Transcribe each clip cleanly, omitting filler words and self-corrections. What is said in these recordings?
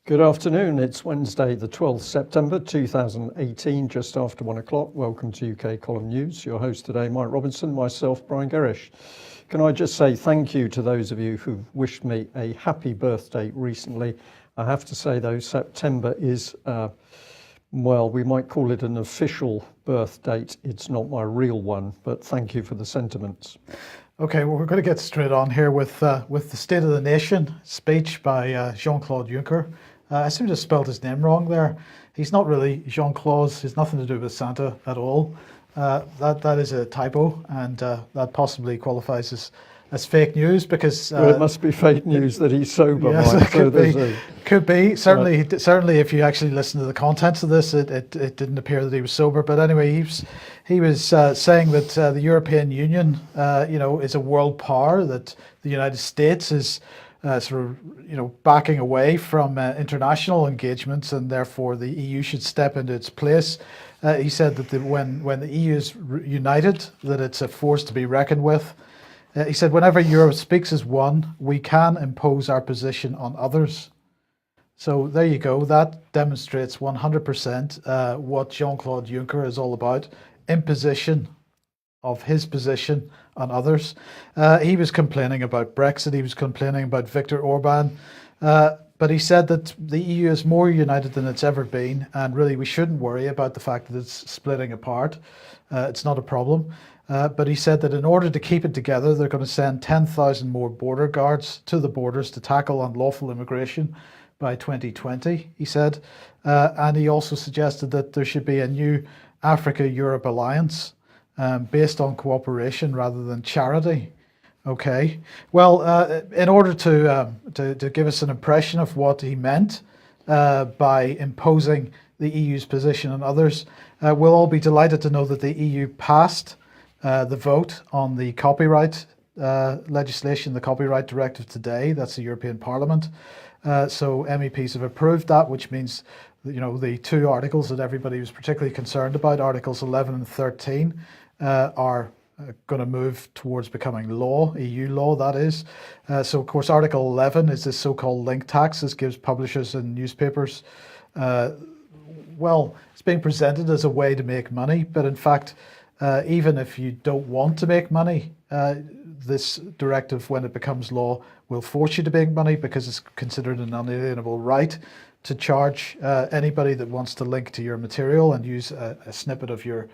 Good afternoon. It's Wednesday, the 12th September 2018, just after 1 o'clock. Welcome to UK Column News. Your host today, Mike Robinson, myself, Brian Gerrish. Can I just say thank you to those of you who've wished me a happy birthday recently. I have to say, though, September is, well, we might call it an official birth date. It's not my real one, but thank you for the sentiments. Okay, well, we're going to get straight on here with the State of the Nation speech by Jean-Claude Juncker. I seem to have spelled his name wrong there. He's not really Jean-Claude. He's nothing to do with Santa at all. That is a typo, and that possibly qualifies as fake news because well, it must be fake news that he's sober. Yes, Mike, could be. Certainly, if you actually listen to the contents of this, it didn't appear that he was sober. But anyway, he was saying that the European Union, is a world power. That the United States is backing away from international engagements, and therefore the EU should step into its place. He said that when the EU is united, that it's a force to be reckoned with. He said, whenever Europe speaks as one, we can impose our position on others. So there you go. That demonstrates 100% what Jean-Claude Juncker is all about, imposition of his position on others. He was complaining about Brexit. He was complaining about Viktor Orban. But he said that the EU is more united than it's ever been. And really, we shouldn't worry about the fact that it's splitting apart. It's not a problem. But he said that in order to keep it together, they're going to send 10,000 more border guards to the borders to tackle unlawful immigration by 2020, he said. And he also suggested that there should be a new Africa-Europe alliance based on cooperation rather than charity. Okay. Well, in order to give us an impression of what he meant by imposing the EU's position on others, we'll all be delighted to know that the EU passed the vote on the copyright legislation, the copyright directive today. That's the European Parliament. So MEPs have approved that, which means, the two articles that everybody was particularly concerned about, Articles 11 and 13, are going to move towards becoming law, EU law, that is. So, of course, Article 11 is this so-called link tax. This gives publishers and newspapers, it's being presented as a way to make money, but in fact, even if you don't want to make money, this directive, when it becomes law, will force you to make money because it's considered an unalienable right to charge anybody that wants to link to your material and use a snippet of your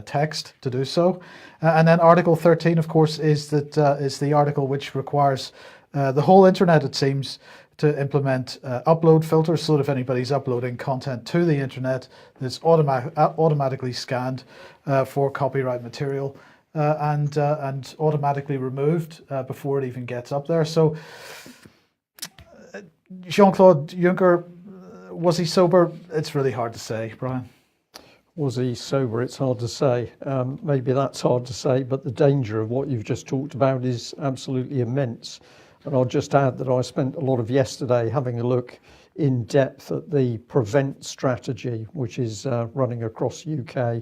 text to do so. And then Article 13, of course, is the article which requires the whole internet, it seems, to implement upload filters, so that if anybody's uploading content to the internet, it's automatically scanned for copyright material and automatically removed before it even gets up there. So Jean-Claude Juncker, was he sober? It's really hard to say, Brian. Was he sober? It's hard to say. Maybe that's hard to say, but the danger of what you've just talked about is absolutely immense. And I'll just add that I spent a lot of yesterday having a look in depth at the PREVENT strategy, which is running across UK.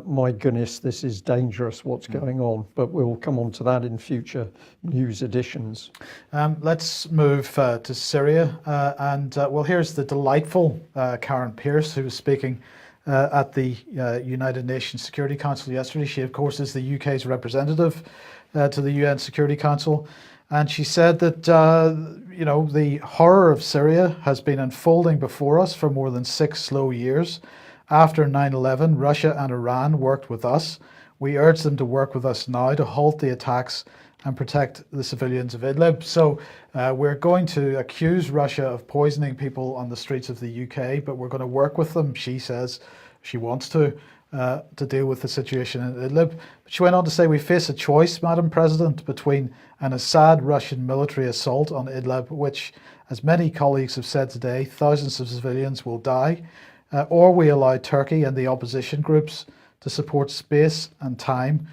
My goodness, this is dangerous what's going on, but we'll come on to that in future news editions. Let's move to Syria. Here's the delightful Karen Pierce, who was speaking at the United Nations Security Council yesterday. She, of course, is the UK's representative to the UN Security Council. And she said that, the horror of Syria has been unfolding before us for more than 6 slow years. After 9/11, Russia and Iran worked with us. We urge them to work with us now to halt the attacks and protect the civilians of Idlib. So we're going to accuse Russia of poisoning people on the streets of the UK, but we're going to work with them, she says. She wants to deal with the situation in Idlib. But she went on to say, we face a choice, Madam President, between an Assad Russian military assault on Idlib, which, as many colleagues have said today, thousands of civilians will die, or we allow Turkey and the opposition groups to support space and time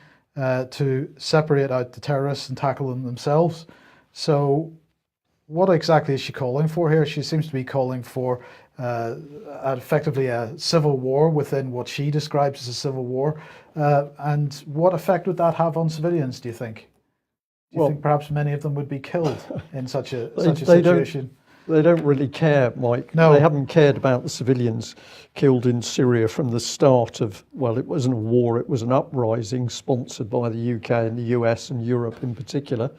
to separate out the terrorists and tackle them themselves. So what exactly is she calling for here? She seems to be calling for effectively a civil war within what she describes as a civil war. And what effect would that have on civilians, do you think? Do you think perhaps many of them would be killed in such a situation? they don't really care, Mike. No. They haven't cared about the civilians killed in Syria from the start of, well, it wasn't a war, it was an uprising sponsored by the UK and the US and Europe in particular.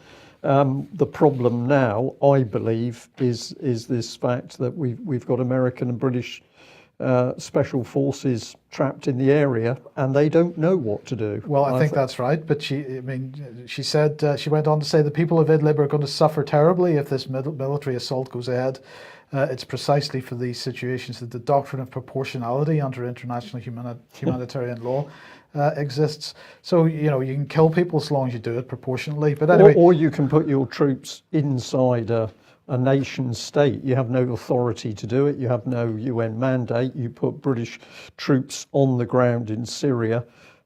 The problem now, I believe, is this fact that we've got American and British special forces trapped in the area, and they don't know what to do. Well, I think that's right. But she said, she went on to say the people of Idlib are going to suffer terribly if this military assault goes ahead. It's precisely for these situations that the doctrine of proportionality under international humanitarian law exists. So, you know, you can kill people as long as you do it proportionally. But anyway, or you can put your troops inside a nation state. You have no authority to do it. You have no UN mandate. You put British troops on the ground in Syria,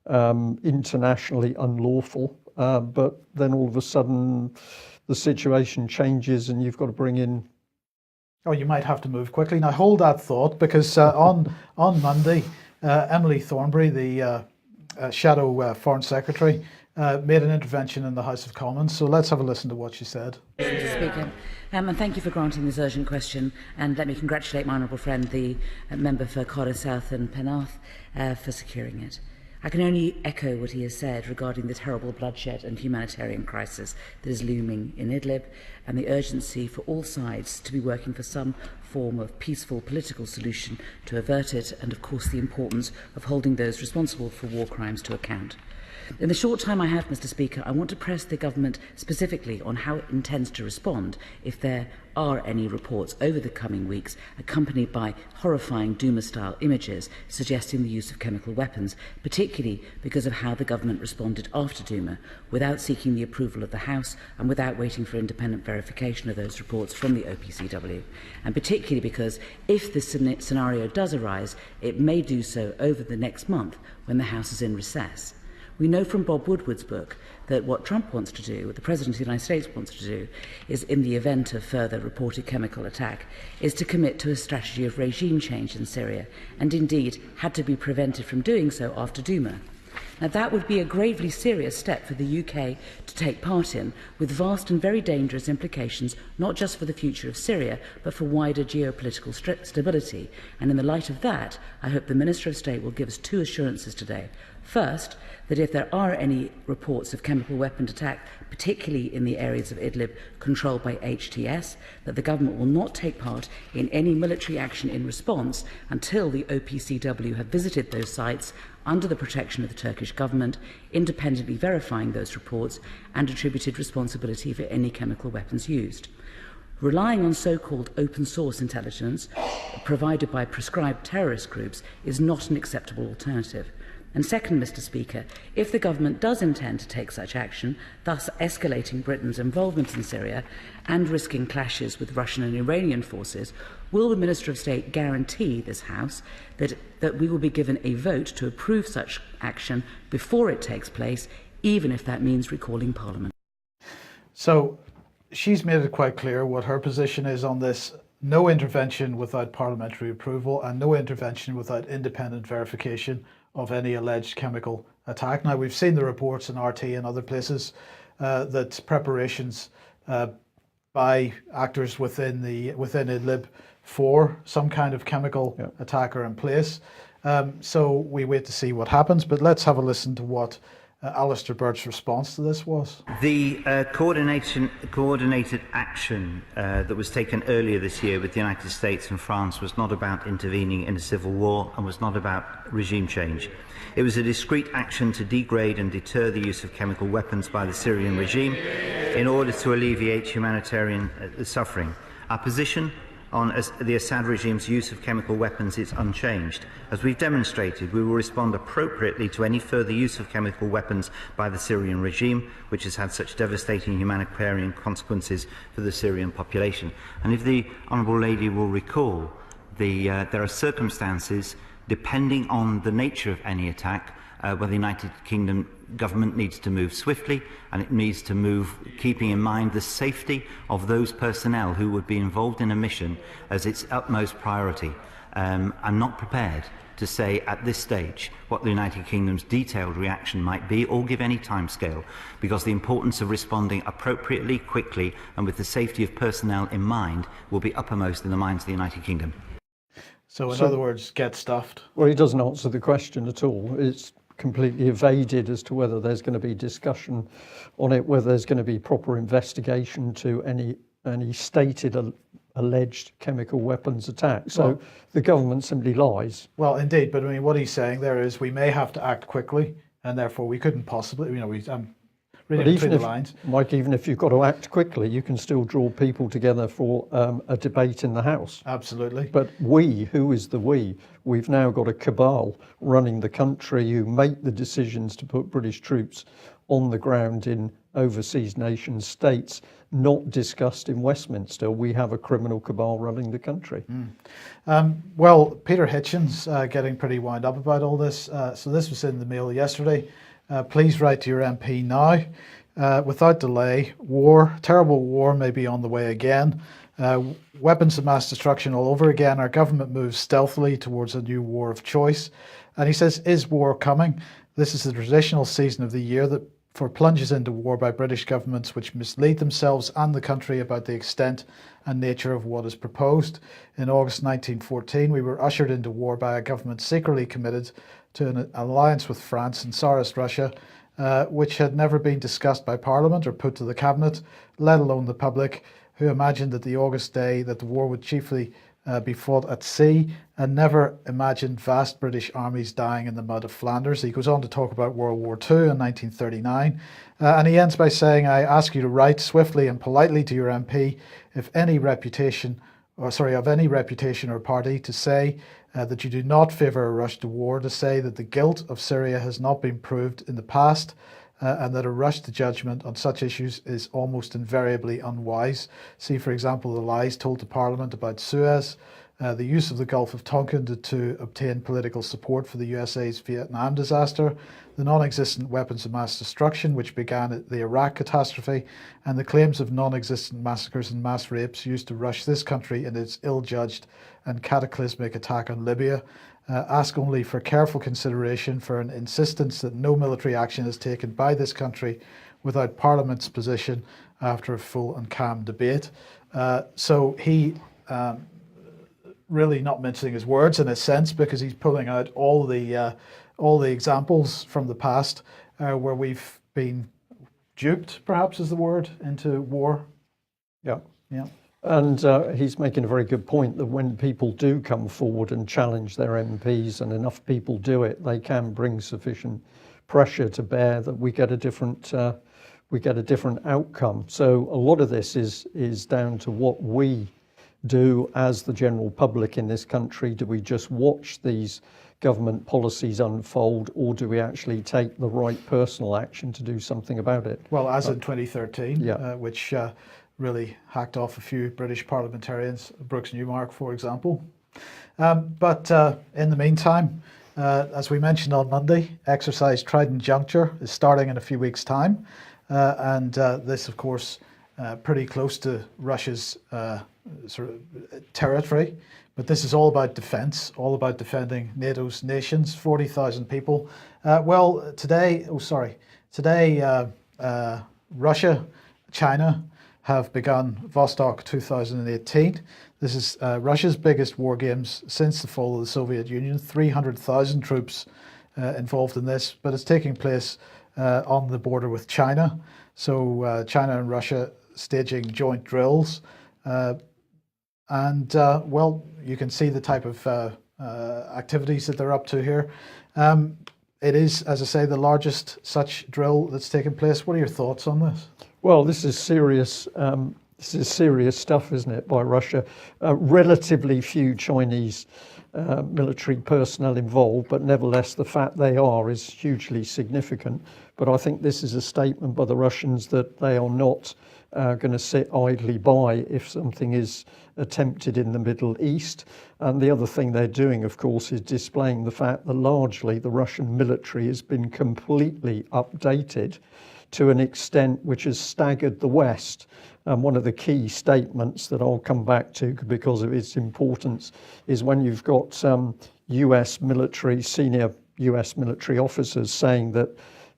internationally unlawful. But then all of a sudden the situation changes and you've got to bring in. Oh, you might have to move quickly. Now hold that thought, because on Monday, Emily Thornberry, the shadow Foreign Secretary, made an intervention in the House of Commons. So let's have a listen to what she said. Mr. Speaker, and thank you for granting this urgent question, and let me congratulate my honourable friend, the member for Cardiff South and Penarth, for securing it. I can only echo what he has said regarding the terrible bloodshed and humanitarian crisis that is looming in Idlib, and the urgency for all sides to be working for some form of peaceful political solution to avert it, and of course the importance of holding those responsible for war crimes to account. In the short time I have, Mr. Speaker, I want to press the government specifically on how it intends to respond if there are any reports over the coming weeks accompanied by horrifying Duma-style images suggesting the use of chemical weapons, particularly because of how the government responded after Duma, without seeking the approval of the House and without waiting for independent verification of those reports from the OPCW, and particularly because if this scenario does arise, it may do so over the next month when the House is in recess. We know from Bob Woodward's book that what Trump wants to do, what the President of the United States wants to do, is in the event of further reported chemical attack, is to commit to a strategy of regime change in Syria, and indeed had to be prevented from doing so after Duma. Now that would be a gravely serious step for the UK to take part in, with vast and very dangerous implications not just for the future of Syria, but for wider geopolitical stability. And in the light of that, I hope the Minister of State will give us two assurances today. First, that if there are any reports of chemical weapon attack, particularly in the areas of Idlib controlled by HTS, that the government will not take part in any military action in response until the OPCW have visited those sites under the protection of the Turkish government, independently verifying those reports and attributed responsibility for any chemical weapons used. Relying on so-called open source intelligence provided by prescribed terrorist groups is not an acceptable alternative. And second, Mr. Speaker, if the government does intend to take such action, thus escalating Britain's involvement in Syria and risking clashes with Russian and Iranian forces, will the Minister of State guarantee this House that we will be given a vote to approve such action before it takes place, even if that means recalling Parliament? So she's made it quite clear what her position is on this. No intervention without parliamentary approval and no intervention without independent verification of any alleged chemical attack. Now, we've seen the reports in RT and other places that preparations by actors within Idlib for some kind of chemical attack are in place. So we wait to see what happens, but let's have a listen to what Alistair Burt's response to this was. The coordinated action that was taken earlier this year with the United States and France was not about intervening in a civil war and was not about regime change. It was a discrete action to degrade and deter the use of chemical weapons by the Syrian regime in order to alleviate humanitarian suffering. Our position on the Assad regime's use of chemical weapons is unchanged. As we've demonstrated, we will respond appropriately to any further use of chemical weapons by the Syrian regime, which has had such devastating humanitarian consequences for the Syrian population. And if the Honourable Lady will recall, there are circumstances, depending on the nature of any attack, where the United Kingdom government needs to move swiftly, and it needs to move keeping in mind the safety of those personnel who would be involved in a mission as its utmost priority. I'm not prepared to say at this stage what the United Kingdom's detailed reaction might be or give any timescale, because the importance of responding appropriately, quickly and with the safety of personnel in mind will be uppermost in the minds of the United Kingdom. So in other words, get stuffed. Well, he doesn't answer the question at all. It's completely evaded as to whether there's going to be discussion on it, whether there's going to be proper investigation to any stated alleged chemical weapons attack. So Well, the government simply lies. Well, indeed, but I mean, what he's saying there is we may have to act quickly, and therefore we couldn't possibly, I'm reading But between the even lines. if, Mike, even if you've got to act quickly, you can still draw people together for a debate in the House. Absolutely. But we, who is the we? We've now got a cabal running the country who make the decisions to put British troops on the ground in overseas nation states, not discussed in Westminster. We have a criminal cabal running the country. Well, Peter Hitchens getting pretty wound up about all this. So this was in the Mail yesterday. Please write to your MP now. Without delay, terrible war may be on the way again. Weapons of mass destruction all over again. Our government moves stealthily towards a new war of choice. And he says, is war coming? This is the traditional season of the year that for plunges into war by British governments which mislead themselves and the country about the extent and nature of what is proposed. In August 1914, we were ushered into war by a government secretly committed to an alliance with France and Tsarist Russia, which had never been discussed by Parliament or put to the Cabinet, let alone the public, who imagined that the August day that the war would chiefly be fought at sea, and never imagined vast British armies dying in the mud of Flanders. He goes on to talk about World War II in 1939, and he ends by saying, I ask you to write swiftly and politely to your MP of any reputation or party, to say that you do not favour a rush to war, to say that the guilt of Syria has not been proved in the past, and that a rush to judgment on such issues is almost invariably unwise. See, for example, the lies told to Parliament about Suez, the use of the Gulf of Tonkin to obtain political support for the USA's Vietnam disaster, the non-existent weapons of mass destruction which began at the Iraq catastrophe, and the claims of non-existent massacres and mass rapes used to rush this country in its ill-judged and cataclysmic attack on Libya. Ask only for careful consideration for an insistence that no military action is taken by this country without Parliament's position after a full and calm debate. So he really not mincing his words in a sense, because he's pulling out all the examples from the past where we've been duped, perhaps is the word, into war. Yeah. Yeah. And he's making a very good point that when people do come forward and challenge their MPs, and enough people do it, they can bring sufficient pressure to bear that we get a different outcome. So a lot of this is down to what we do as the general public in this country. Do we just watch these government policies unfold, or do we actually take the right personal action to do something about it? Well, as in 2013, Yeah. which really hacked off a few British parliamentarians, Brooks Newmark, for example. But in the meantime, as we mentioned on Monday, Exercise Trident Juncture is starting in a few weeks' time. And this, of course, pretty close to Russia's sort of territory. But this is all about defence, all about defending NATO's nations, 40,000 people. Today, Russia, China have begun Vostok 2018. This is Russia's biggest war games since the fall of the Soviet Union. 300,000 troops involved in this, but it's taking place on the border with China. So China and Russia staging joint drills. You can see the type of activities that they're up to here. It is, as I say, the largest such drill that's taken place. What are your thoughts on this? Well, this is serious. This is serious stuff, isn't it, by Russia? Relatively few Chinese military personnel involved, but nevertheless, the fact they are is hugely significant. But I think this is a statement by the Russians that they are not going to sit idly by if something is attempted in the Middle East. And the other thing they're doing, of course, is displaying the fact that largely the Russian military has been completely updated to an extent which has staggered the West. And one of the key statements that I'll come back to because of its importance is when you've got senior US military officers saying that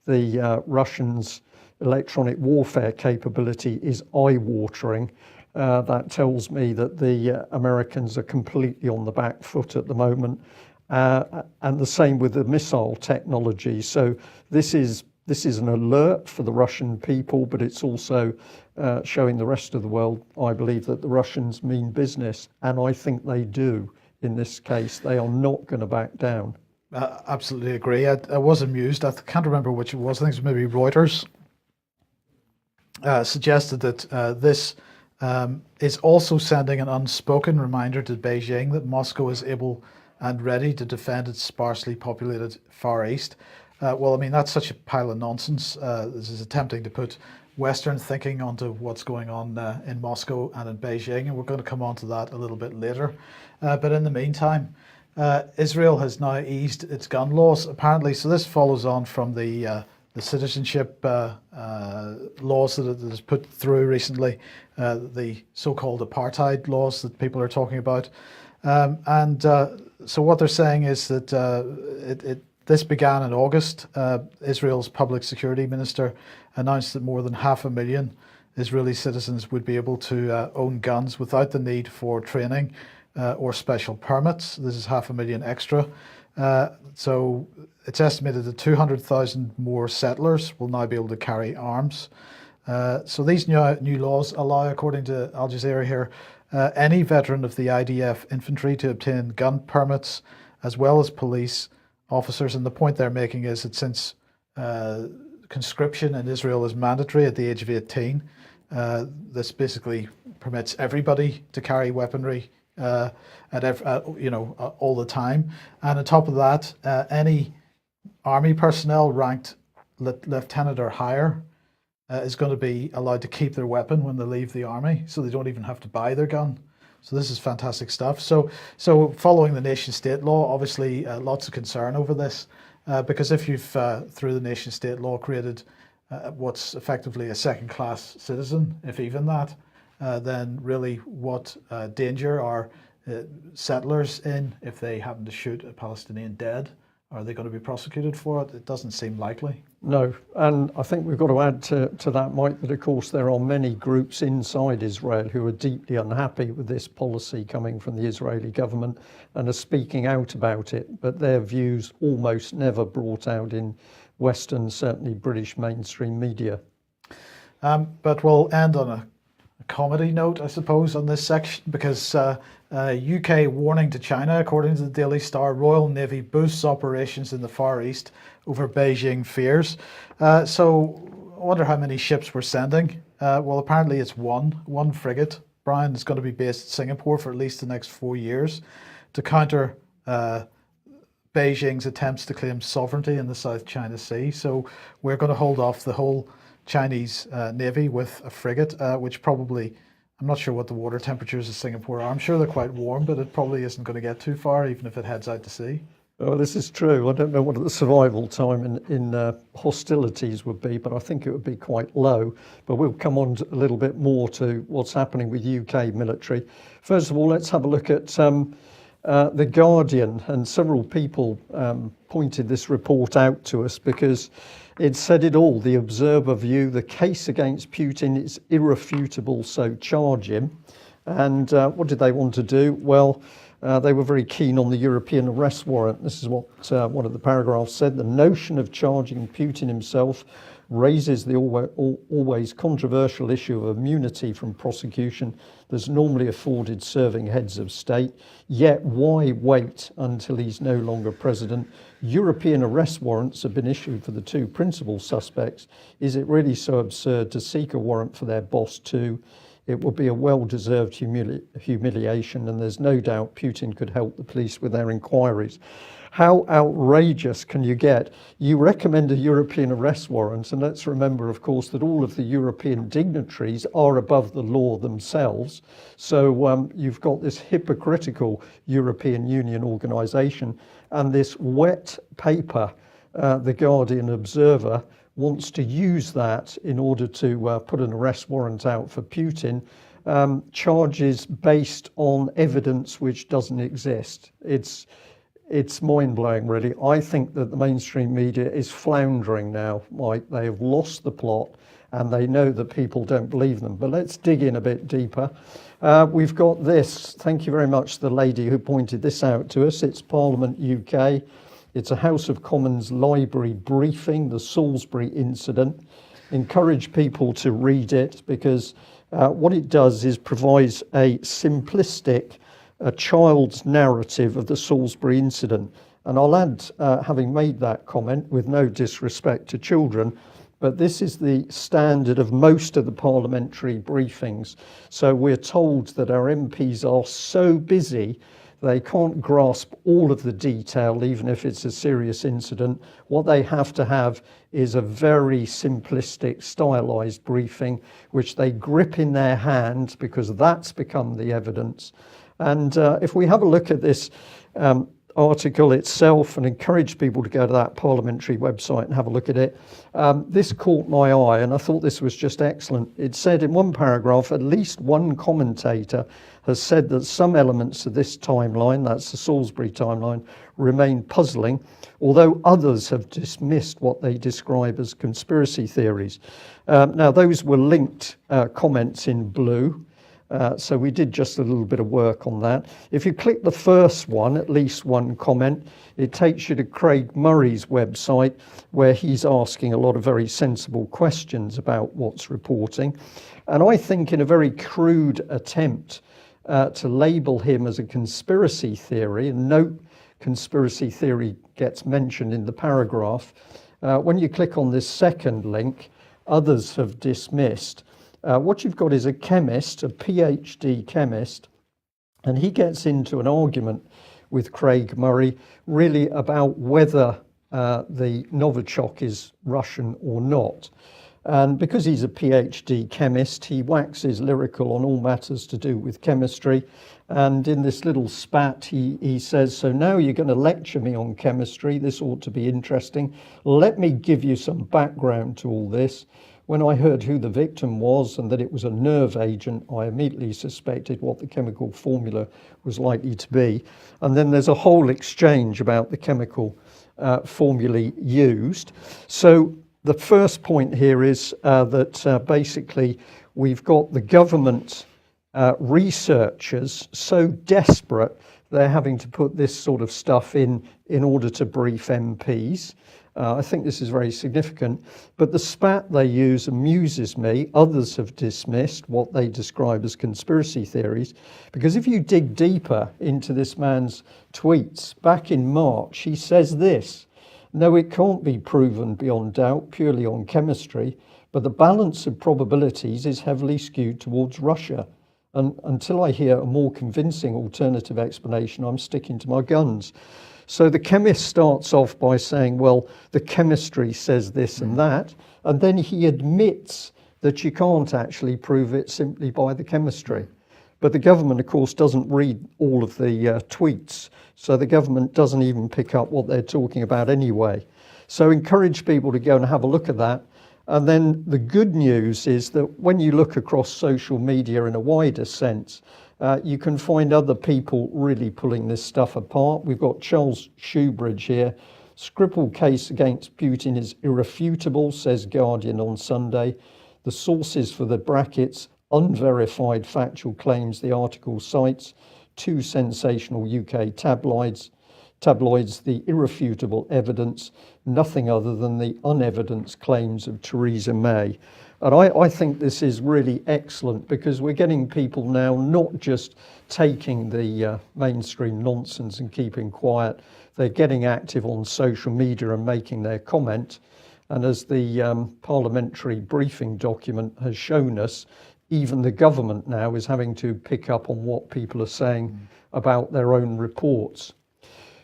the Russians' electronic warfare capability is eye-watering. That tells me that the Americans are completely on the back foot at the moment. And the same with the missile technology. So this is an alert for the Russian people, but it's also showing the rest of the world, I believe, that the Russians mean business. And I think they do in this case. They are not going to back down. Absolutely agree. I was amused. I can't remember which it was. I think it was maybe Reuters suggested that this is also sending an unspoken reminder to Beijing that Moscow is able and ready to defend its sparsely populated Far East. Well, I mean, that's such a pile of nonsense. This is attempting to put Western thinking onto what's going on in Moscow and in Beijing, and we're going to come on to that a little bit later. But in the meantime, Israel has now eased its gun laws, apparently. So this follows on from the citizenship laws that it has put through recently, the so-called apartheid laws that people are talking about. So what they're saying is that this began in August. Israel's public security minister announced that more than 500,000 Israeli citizens would be able to own guns without the need for training or special permits. This is 500,000 extra. So it's estimated that 200,000 more settlers will now be able to carry arms. So these new laws allow, according to Al Jazeera here, any veteran of the IDF infantry to obtain gun permits, as well as police officers. And the point they're making is that since conscription in Israel is mandatory at the age of 18, this basically permits everybody to carry weaponry all the time. And on top of that, any army personnel ranked lieutenant or higher is going to be allowed to keep their weapon when they leave the army, so they don't even have to buy their gun. So this is fantastic stuff. So following the nation-state law, obviously lots of concern over this, because if you've, through the nation-state law, created what's effectively a second-class citizen, if even that, then really what danger are settlers in if they happen to shoot a Palestinian dead? Are they going to be prosecuted for it? It doesn't seem likely. No, and I think we've got to add to that, Mike, that of course there are many groups inside Israel who are deeply unhappy with this policy coming from the Israeli government and are speaking out about it, but their views almost never brought out in Western, certainly British mainstream media. But we'll end on a comedy note, I suppose, on this section, because UK warning to China, according to the Daily Star. Royal Navy boosts operations in the Far East over Beijing fears. So I wonder how many ships we're sending. Well, apparently it's one frigate. Brian is going to be based in Singapore for at least the next 4 years to counter Beijing's attempts to claim sovereignty in the South China Sea. So we're going to hold off the whole Chinese Navy with a frigate, which probably, I'm not sure what the water temperatures of Singapore are. I'm sure they're quite warm, but it probably isn't going to get too far, even if it heads out to sea. Well, this is true. I don't know what the survival time in hostilities would be, but I think it would be quite low. But we'll come on a little bit more to what's happening with UK military. First of all, let's have a look at The Guardian, and several people pointed this report out to us because it said it all. The Observer view, the case against Putin is irrefutable, so charge him. And what did they want to do? Well, they were very keen on the European arrest warrant. This is what one of the paragraphs said. The notion of charging Putin himself raises the always controversial issue of immunity from prosecution that's normally afforded serving heads of state. Yet why wait until he's no longer president? European arrest warrants have been issued for the two principal suspects. Is it really so absurd to seek a warrant for their boss too? It would be a well-deserved humiliation, and there's no doubt Putin could help the police with their inquiries. How outrageous can you get? You recommend a European arrest warrant, and let's remember, of course, that all of the European dignitaries are above the law themselves. So you've got this hypocritical European Union organisation and this wet paper, The Guardian Observer, wants to use that in order to put an arrest warrant out for Putin, charges based on evidence which doesn't exist. It's mind-blowing, really. I think that the mainstream media is floundering now, Mike. They have lost the plot and they know that people don't believe them. But let's dig in a bit deeper. We've got this. Thank you very much to the lady who pointed this out to us. It's Parliament UK. It's a House of Commons library briefing, the Salisbury incident. Encourage people to read it because what it does is provides a simplistic, a child's narrative of the Salisbury incident. And I'll add, having made that comment, with no disrespect to children, but this is the standard of most of the parliamentary briefings. So we're told that our MPs are so busy they can't grasp all of the detail, even if it's a serious incident. What they have to have is a very simplistic, stylized briefing, which they grip in their hands because that's become the evidence. And if we have a look at this article itself and encourage people to go to that parliamentary website and have a look at it, this caught my eye and I thought this was just excellent. It said in one paragraph, at least one commentator has said that some elements of this timeline, that's the Salisbury timeline, remain puzzling, although others have dismissed what they describe as conspiracy theories. Now, those were linked comments in blue. So we did just a little bit of work on that. If you click the first one, at least one comment, it takes you to Craig Murray's website where he's asking a lot of very sensible questions about what's reporting. And I think in a very crude attempt to label him as a conspiracy theory, and no conspiracy theory gets mentioned in the paragraph, when you click on this second link, others have dismissed. What you've got is a chemist, a PhD chemist, and he gets into an argument with Craig Murray really about whether the Novichok is Russian or not. And because he's a PhD chemist, he waxes lyrical on all matters to do with chemistry. And in this little spat, he says, so now you're going to lecture me on chemistry. This ought to be interesting. Let me give you some background to all this. When I heard who the victim was and that it was a nerve agent, I immediately suspected what the chemical formula was likely to be. And then there's a whole exchange about the chemical formulae used. So the first point here is that basically we've got the government researchers so desperate they're having to put this sort of stuff in order to brief MPs. I think this is very significant, but the spat they use amuses me. Others have dismissed what they describe as conspiracy theories, because if you dig deeper into this man's tweets, back in March, he says this: no, it can't be proven beyond doubt purely on chemistry, but the balance of probabilities is heavily skewed towards Russia. And until I hear a more convincing alternative explanation, I'm sticking to my guns. So the chemist starts off by saying, well, the chemistry says this and that, and then he admits that you can't actually prove it simply by the chemistry. But the government, of course, doesn't read all of the tweets, so the government doesn't even pick up what they're talking about anyway. So encourage people to go and have a look at that. And then the good news is that when you look across social media in a wider sense, you can find other people really pulling this stuff apart. We've got Charles Shoebridge here. Skripal case against Putin is irrefutable, says Guardian on Sunday. The sources for the brackets, unverified factual claims the article cites, two sensational UK tabloids, the irrefutable evidence, nothing other than the unevidenced claims of Theresa May. And I think this is really excellent because we're getting people now not just taking the mainstream nonsense and keeping quiet. They're getting active on social media and making their comment. And as the parliamentary briefing document has shown us, even the government now is having to pick up on what people are saying about their own reports.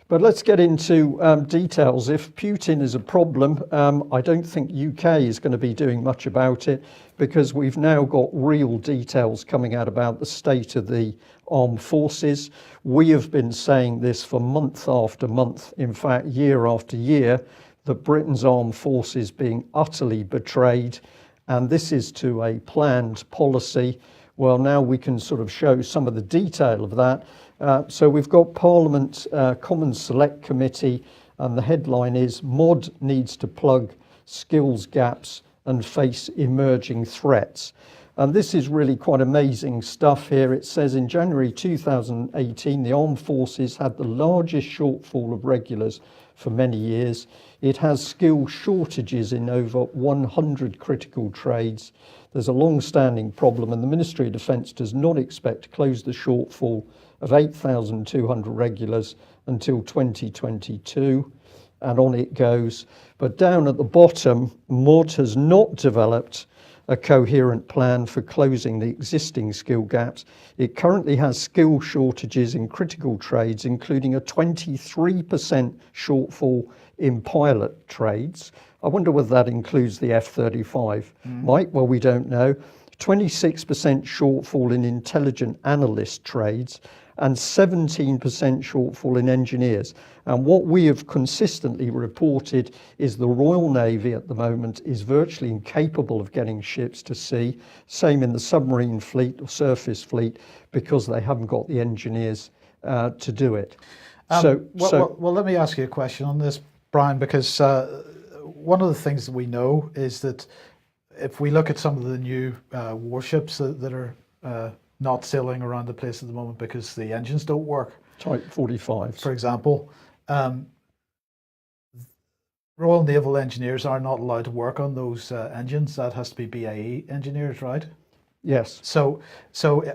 But let's get into details. If Putin is a problem, I don't think UK is going to be doing much about it because we've now got real details coming out about the state of the armed forces. We have been saying this for month after month, in fact, year after year, that Britain's armed forces being utterly betrayed, and this is to a planned policy. Well, now we can sort of show some of the detail of that. So we've got Parliament Commons Select Committee, and the headline is "Mod needs to plug skills gaps and face emerging threats." And this is really quite amazing stuff here. It says in January 2018, the armed forces had the largest shortfall of regulars for many years. It has skill shortages in over 100 critical trades. There's a long-standing problem, and the Ministry of Defence does not expect to close the shortfall of 8,200 regulars until 2022, and on it goes. But down at the bottom, MOD has not developed a coherent plan for closing the existing skill gaps. It currently has skill shortages in critical trades, including a 23% shortfall in pilot trades. I wonder whether that includes the F-35. Mike, well, we don't know. 26% shortfall in intelligent analyst trades and 17% shortfall in engineers. And what we have consistently reported is the Royal Navy at the moment is virtually incapable of getting ships to sea. Same in the submarine fleet or surface fleet, because they haven't got the engineers to do it. Well, let me ask you a question on this, Brian, because one of the things that we know is that if we look at some of the new warships that are not sailing around the place at the moment because the engines don't work, Type 45, for example, Royal Naval engineers are not allowed to work on those engines. That has to be BAE engineers, right? Yes. So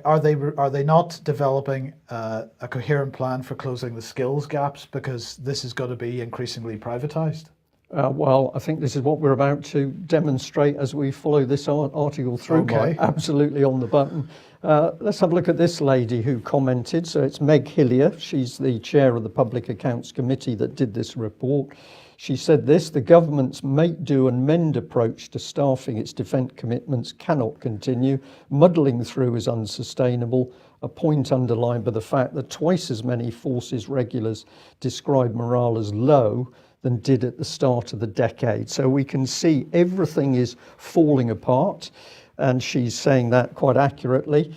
are they not developing a coherent plan for closing the skills gaps, because this is going to be increasingly privatized? Well, I think this is what we're about to demonstrate as we follow this article through. Okay. Mike. Absolutely on the button. Let's have a look at this lady who commented. So it's Meg Hillier. She's the chair of the Public Accounts Committee that did this report. She said this: the government's make, do and mend approach to staffing its defence commitments cannot continue. Muddling through is unsustainable, a point underlined by the fact that twice as many forces regulars describe morale as low than did at the start of the decade. So we can see everything is falling apart, and she's saying that quite accurately.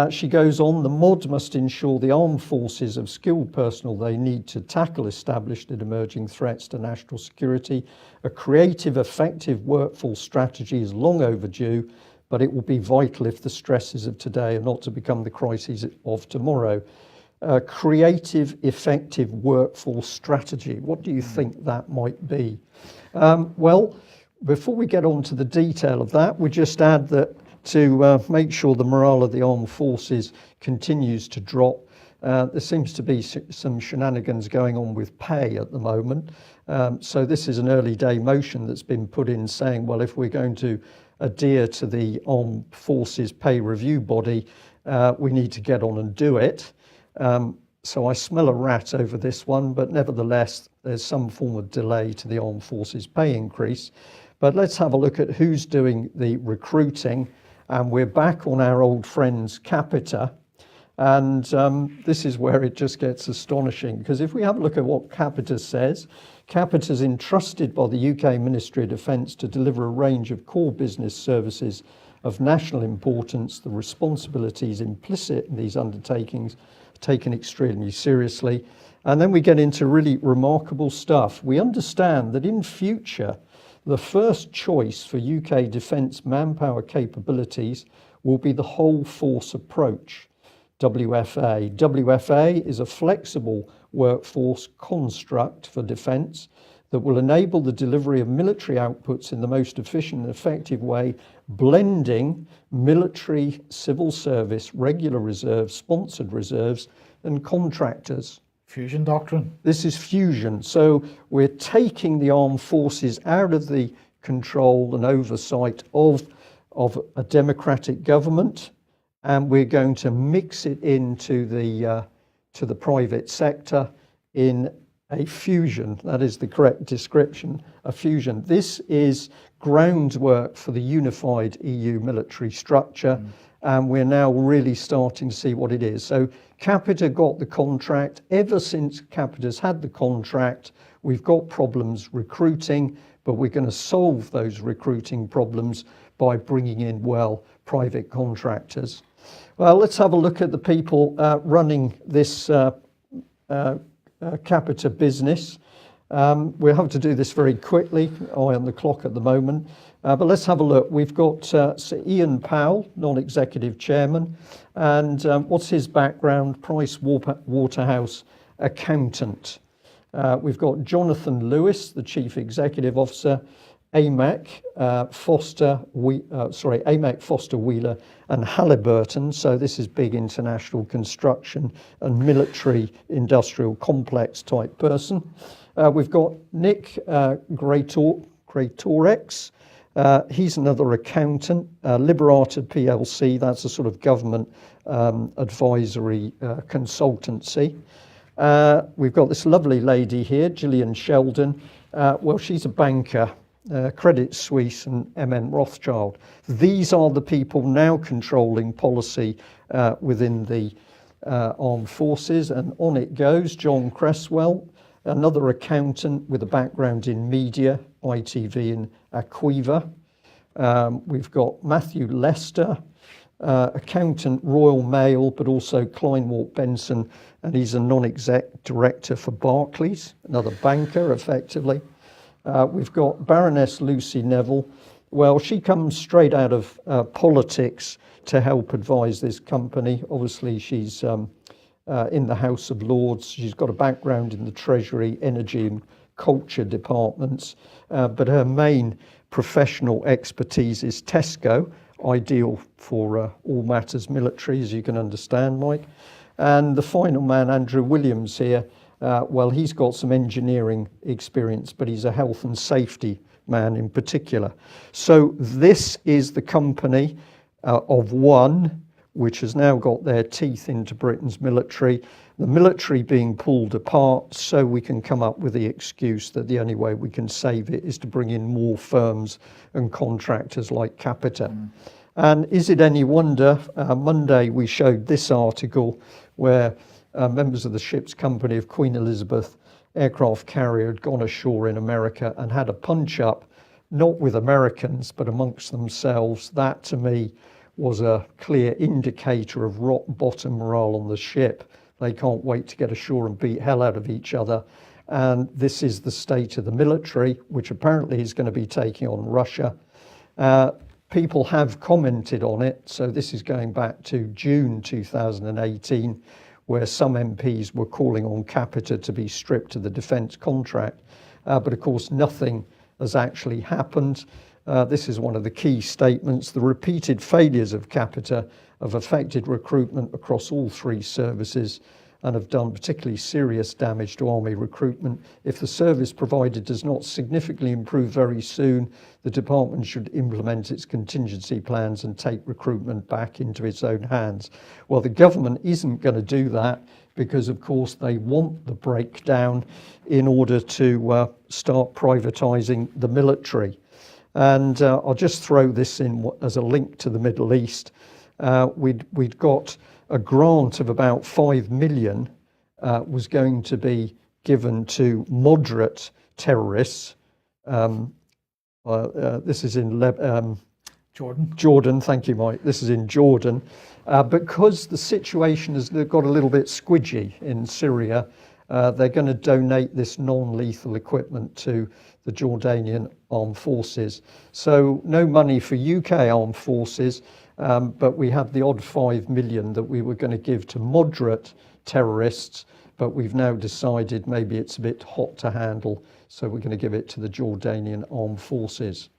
She goes on, the MOD must ensure the armed forces have skilled personnel they need to tackle established and emerging threats to national security. A creative, effective workforce strategy is long overdue, but it will be vital if the stresses of today are not to become the crises of tomorrow. Creative, effective workforce strategy. What do you think that might be? Well, before we get on to the detail of that, we just add that to make sure the morale of the armed forces continues to drop, there seems to be some shenanigans going on with pay at the moment. So this is an early day motion that's been put in saying, well, if we're going to adhere to the armed forces pay review body, we need to get on and do it. So I smell a rat over this one, but nevertheless, there's some form of delay to the armed forces pay increase. But let's have a look at who's doing the recruiting. And we're back on our old friends Capita. And this is where it just gets astonishing, because if we have a look at what Capita says, Capita is entrusted by the UK Ministry of Defence to deliver a range of core business services of national importance. The responsibilities implicit in these undertakings are taken extremely seriously. And then we get into really remarkable stuff. We understand that in future, the first choice for UK defence manpower capabilities will be the whole force approach, WFA. WFA is a flexible workforce construct for defence that will enable the delivery of military outputs in the most efficient and effective way, blending military, civil service, regular reserves, sponsored reserves, and contractors. Fusion doctrine. This is fusion. So we're taking the armed forces out of the control and oversight of a democratic government, and we're going to mix it into the private sector in a fusion. That is the correct description, a fusion. This is groundwork for the unified EU military structure, and we're now really starting to see what it is. So Capita got the contract. Ever since Capita's had the contract, we've got problems recruiting, but we're going to solve those recruiting problems by bringing in, well, private contractors. Well, let's have a look at the people running this Capita business. We'll have to do this very quickly, eye on the clock at the moment, but let's have a look. We've got Sir Ian Powell, non-executive chairman, and what's his background? Price Waterhouse accountant. We've got Jonathan Lewis, the chief executive officer, AMAC Foster Wheeler and Halliburton. So this is big international construction and military industrial complex type person. We've got Nick Greatorex. He's another accountant. Liberata PLC, that's a sort of government advisory consultancy. We've got this lovely lady here, Gillian Sheldon. Well, she's a banker. Credit Suisse and MN Rothschild. These are the people now controlling policy within the armed forces, and on it goes. John Cresswell, another accountant with a background in media, ITV and Aquiva. We've got Matthew Lester, accountant Royal Mail, but also Kleinwort Benson, and he's a non-exec director for Barclays, another banker effectively. We've got Baroness Lucy Neville. Well, she comes straight out of politics to help advise this company. Obviously, she's in the House of Lords. She's got a background in the Treasury, Energy and Culture departments, but her main professional expertise is Tesco, ideal for all matters military, as you can understand, Mike. And the final man, Andrew Williams here, well, he's got some engineering experience, but he's a health and safety man in particular. So this is the company of one, which has now got their teeth into Britain's military, the military being pulled apart, so we can come up with the excuse that the only way we can save it is to bring in more firms and contractors like Capita. And is it any wonder, Monday we showed this article where members of the ship's company of Queen Elizabeth aircraft carrier had gone ashore in America and had a punch-up, not with Americans, but amongst themselves. That, to me, was a clear indicator of rock-bottom morale on the ship. They can't wait to get ashore and beat hell out of each other. And this is the state of the military, which apparently is going to be taking on Russia. People have commented on it, so this is going back to June 2018, where some MPs were calling on Capita to be stripped of the defence contract. But of course, nothing has actually happened. This is one of the key statements. The repeated failures of Capita have affected recruitment across all three services and have done particularly serious damage to Army recruitment. If the service provider does not significantly improve very soon, the department should implement its contingency plans and take recruitment back into its own hands. Well, the government isn't going to do that because, of course, they want the breakdown in order to start privatising the military. And I'll just throw this in as a link to the Middle East. We'd got a grant of about 5 million was going to be given to moderate terrorists. This is in Jordan, thank you, Mike. This is in Jordan. Because the situation has got a little bit squidgy in Syria, they're going to donate this non-lethal equipment to the Jordanian armed forces. So no money for UK armed forces, but we had the odd 5 million that we were going to give to moderate terrorists, but we've now decided maybe it's a bit hot to handle, so we're going to give it to the Jordanian armed forces.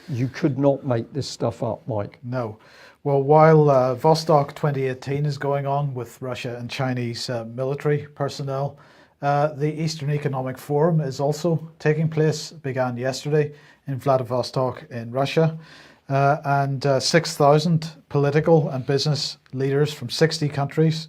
You could not make this stuff up, Mike. No. Well, while Vostok 2018 is going on with Russia and Chinese military personnel, the Eastern Economic Forum is also taking place, began yesterday in Vladivostok in Russia. And 6,000 political and business leaders from 60 countries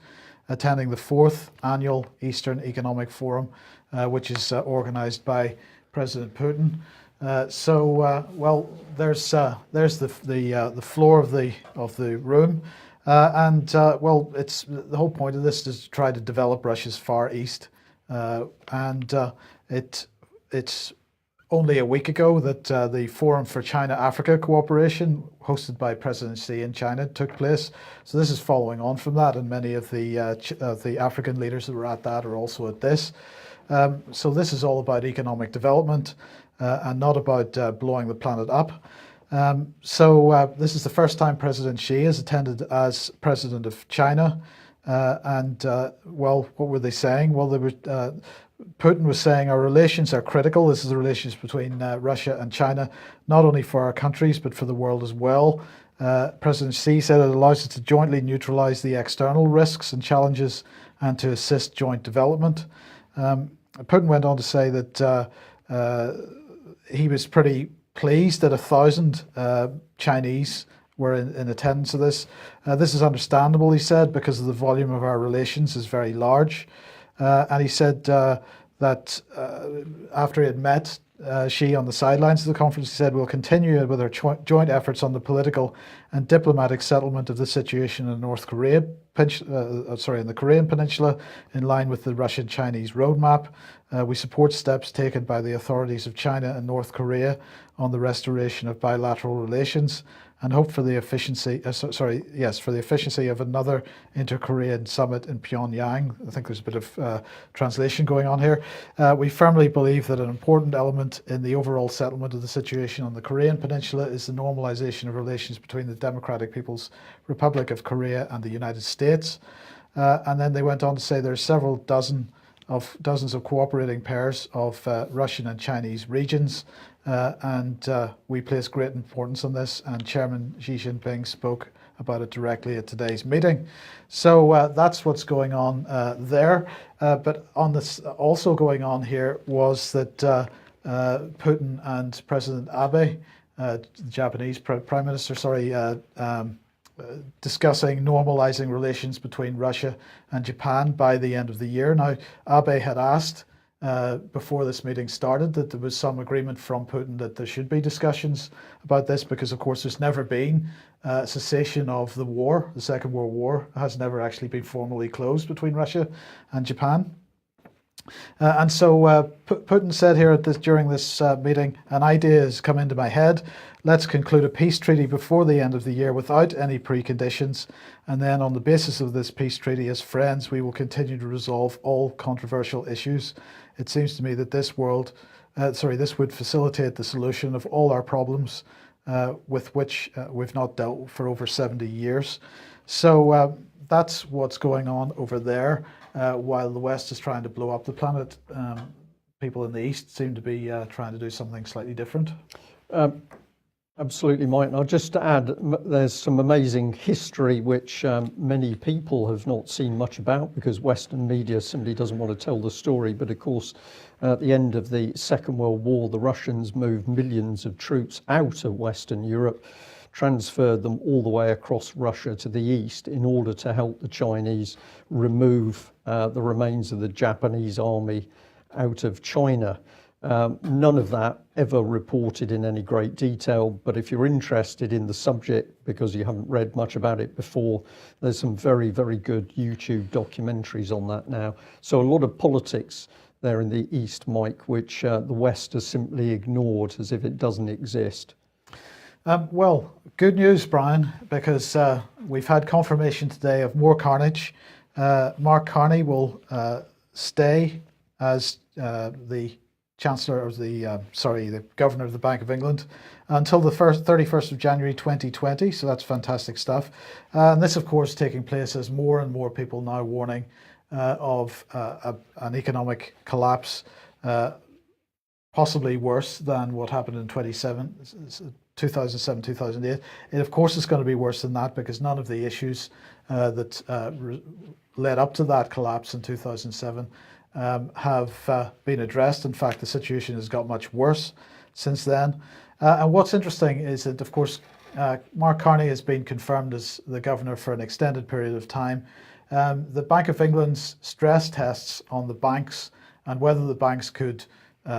attending the 4th annual Eastern Economic Forum, which is organised by President Putin. Well, there's the floor of the room, well, it's the whole point of this is to try to develop Russia's Far East, and it it's only a week ago that the Forum for China-Africa Cooperation, hosted by President Xi in China, took place. So this is following on from that, and many of the African leaders that were at that are also at this. So this is all about economic development and not about blowing the planet up. So this is the first time President Xi has attended as president of China. Well, what were they saying? Well, they were. Putin was saying our relations are critical. This is the relations between Russia and China, not only for our countries, but for the world as well. President Xi said it allows us to jointly neutralize the external risks and challenges and to assist joint development. Putin went on to say that he was pretty pleased that 1,000 Chinese were in attendance of this. This is understandable, he said, because of the volume of our relations is very large. And he said that after he had met Xi on the sidelines of the conference, he said, we'll continue with our joint efforts on the political and diplomatic settlement of the situation in North Korea, in the Korean Peninsula, in line with the Russian-Chinese roadmap. We support steps taken by the authorities of China and North Korea on the restoration of bilateral relations, and hope for the efficiency of another inter-Korean summit in Pyongyang. I think there's a bit of translation going on here. We firmly believe that an important element in the overall settlement of the situation on the Korean Peninsula is the normalization of relations between the Democratic People's Republic of Korea and the United States. And then they went on to say there are dozens of cooperating pairs of Russian and Chinese regions. We place great importance on this, and Chairman Xi Jinping spoke about it directly at today's meeting. So that's what's going on there. But on this, also going on here was that Putin and President Abe, the Japanese Prime Minister, discussing normalizing relations between Russia and Japan by the end of the year. Now, Abe had asked before this meeting started that there was some agreement from Putin that there should be discussions about this, because of course there's never been cessation of the war. The Second World War has never actually been formally closed between Russia and Japan. And so Putin said here during this meeting, an idea has come into my head. Let's conclude a peace treaty before the end of the year without any preconditions. And then on the basis of this peace treaty, as friends, we will continue to resolve all controversial issues. It seems to me that this would facilitate the solution of all our problems with which we've not dealt for over 70 years. So that's what's going on over there. While the West is trying to blow up the planet, people in the East seem to be trying to do something slightly different. Absolutely, Mike. And I'll just add, there's some amazing history which many people have not seen much about, because Western media simply doesn't want to tell the story. But of course, at the end of the Second World War, the Russians moved millions of troops out of Western Europe, transferred them all the way across Russia to the east in order to help the Chinese remove the remains of the Japanese army out of China. None of that ever reported in any great detail, but if you're interested in the subject because you haven't read much about it before, there's some very, very good YouTube documentaries on that now. So a lot of politics there in the East, Mike, which the West has simply ignored as if it doesn't exist. Well, good news, Brian, because we've had confirmation today of more carnage. Mark Carney will stay as the Chancellor of the Governor of the Bank of England until the 31st of January 2020. So that's fantastic stuff. And this, of course, taking place as more and more people now warning of an economic collapse, possibly worse than what happened in 2007, 2008. It, of course, is going to be worse than that, because none of the issues that led up to that collapse in 2007 have been addressed. In fact, the situation has got much worse since then. And what's interesting is that, of course, Mark Carney has been confirmed as the governor for an extended period of time. The Bank of England's stress tests on the banks and whether the banks could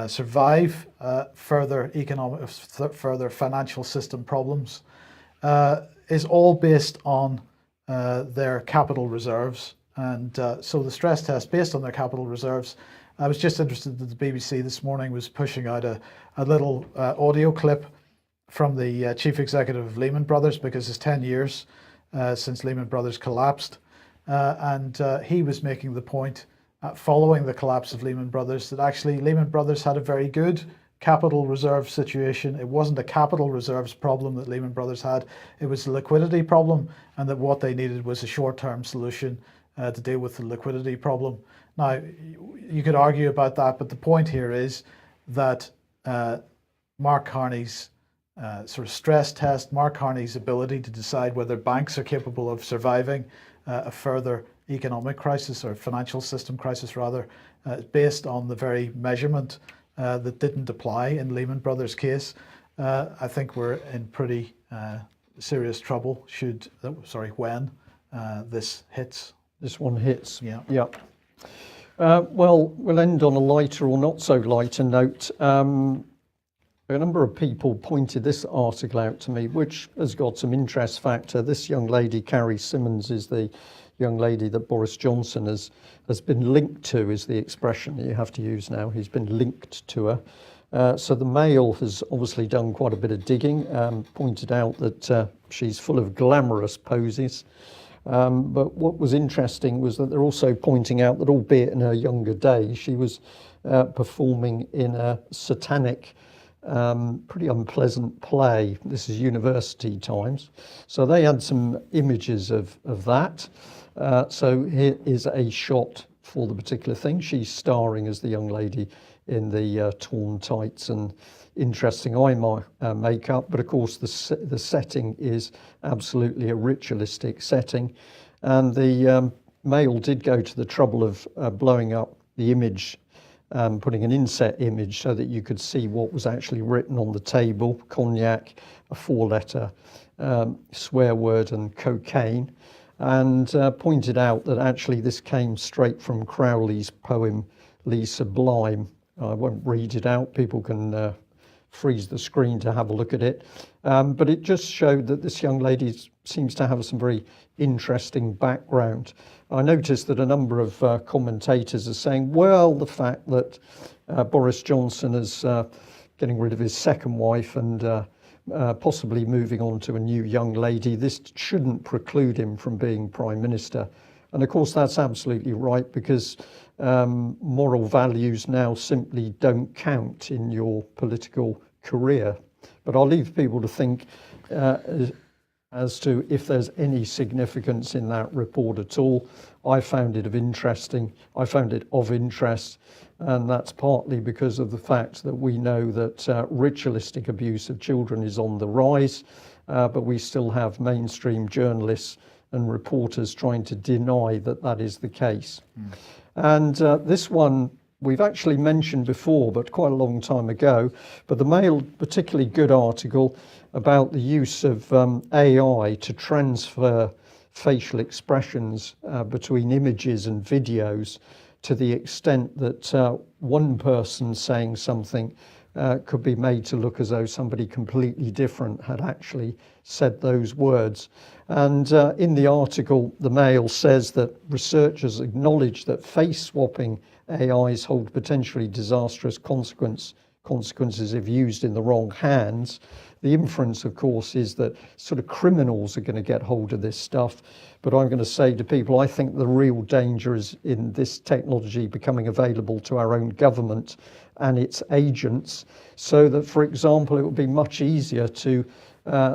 survive further financial system problems is all based on their capital reserves. And so the stress test based on their capital reserves I was just interested that the BBC this morning was pushing out a little audio clip from the chief executive of Lehman Brothers, because it's 10 years since Lehman Brothers collapsed. And he was making the point following the collapse of Lehman Brothers that actually Lehman Brothers had a very good capital reserve situation. It wasn't a capital reserves problem that Lehman Brothers had, it was a liquidity problem, and that what they needed was a short-term solution to deal with the liquidity problem. Now, you could argue about that, but the point here is that Mark Carney's sort of stress test, Mark Carney's ability to decide whether banks are capable of surviving a further economic crisis, or financial system crisis rather, based on the very measurement that didn't apply in Lehman Brothers' case. I think we're in pretty serious trouble when this hits. This one hits. Yeah. Yeah. Well, we'll end on a lighter or not so lighter note. A number of people pointed this article out to me, which has got some interest factor. This young lady, Carrie Symonds, is the young lady that Boris Johnson has been linked to, is the expression that you have to use now. He's been linked to her. So the Mail has obviously done quite a bit of digging, pointed out that she's full of glamorous poses. But what was interesting was that they're also pointing out that, albeit in her younger days, she was performing in a satanic, pretty unpleasant play. This is university times. So they had some images of that. So here is a shot for the particular thing. She's starring as the young lady in the torn tights and interesting eye makeup. But of course, the setting is absolutely a ritualistic setting. And the Mail did go to the trouble of blowing up the image, putting an inset image so that you could see what was actually written on the table: cognac, a 4-letter swear word, and cocaine, and pointed out that actually this came straight from Crowley's poem "Lee Sublime." I won't read it out, people can freeze the screen to have a look at it, but it just showed that this young lady seems to have some very interesting background. I noticed that a number of commentators are saying, well, the fact that Boris Johnson is getting rid of his second wife and possibly moving on to a new young lady, this shouldn't preclude him from being Prime Minister. And of course, that's absolutely right, because moral values now simply don't count in your political career. But I'll leave people to think as to if there's any significance in that report at all. I found it of interest, and that's partly because of the fact that we know that ritualistic abuse of children is on the rise, but we still have mainstream journalists and reporters trying to deny that that is the case. And this one we've actually mentioned before, but quite a long time ago. But the Mail, particularly good article about the use of AI to transfer facial expressions between images and videos, to the extent that one person saying something could be made to look as though somebody completely different had actually said those words. And in the article, the Mail says that researchers acknowledge that face swapping AIs hold potentially disastrous consequences if used in the wrong hands. The inference, of course, is that sort of criminals are going to get hold of this stuff. But I'm going to say to people, I think the real danger is in this technology becoming available to our own government and its agents, so that, for example, it would be much easier to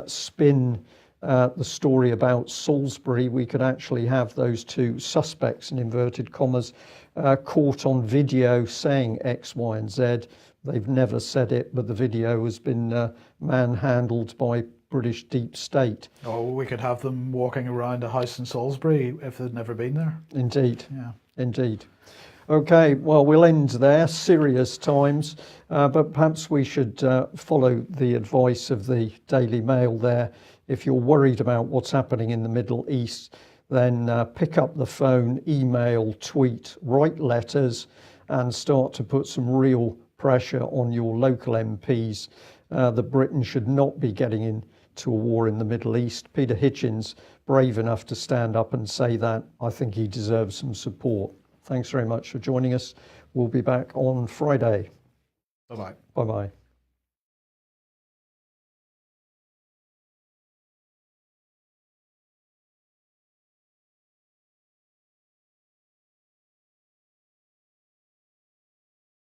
spin the story about Salisbury. We could actually have those two suspects, in inverted commas, caught on video saying X, Y, and Z. They've never said it, but the video has been manhandled by British deep state. Oh, we could have them walking around a house in Salisbury if they'd never been there. Indeed. Yeah. Indeed. Okay, well, we'll end there. Serious times, but perhaps we should follow the advice of the Daily Mail there. If you're worried about what's happening in the Middle East, then pick up the phone, email, tweet, write letters, and start to put some real pressure on your local MPs that Britain should not be getting into a war in the Middle East. Peter Hitchens, brave enough to stand up and say that. I think he deserves some support. Thanks very much for joining us. We'll be back on Friday. Bye-bye. Bye-bye.